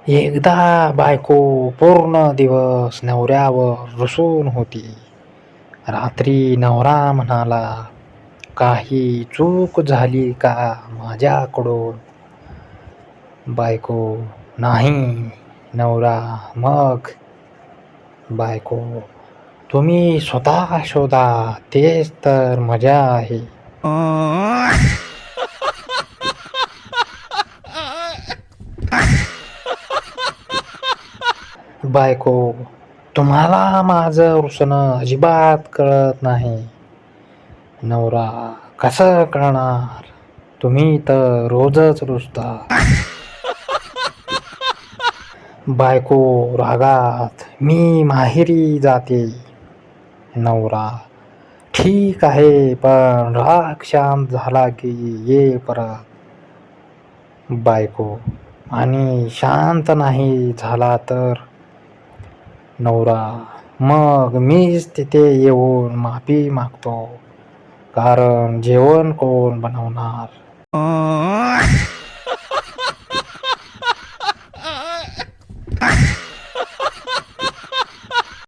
एकदा बायको पूर्ण दिवस नवऱ्यावर रुसून होती. रात्री नवरा म्हणाला, काही चूक झाली का माझ्याकडून? बायको, नाही. नवरा, मग? बायको, तुम्ही स्वतः शोधा, तेच तर मजा आहे. बायको, तुम्हाला माझं रुसणं अजिबात कळत नाही. नवरा, कसं कळणार? तुम्ही तर रोजच रुसता. बायको रागात, मी माहेरी जाते. नवरा, ठीक आहे, पण राग शांत झाला की ये परत. बायको, आणि शांत नाही झाला तर? नवरा, मग मीच तिथे येऊन माफी मागतो, कारण जेवण कोण बनवणार?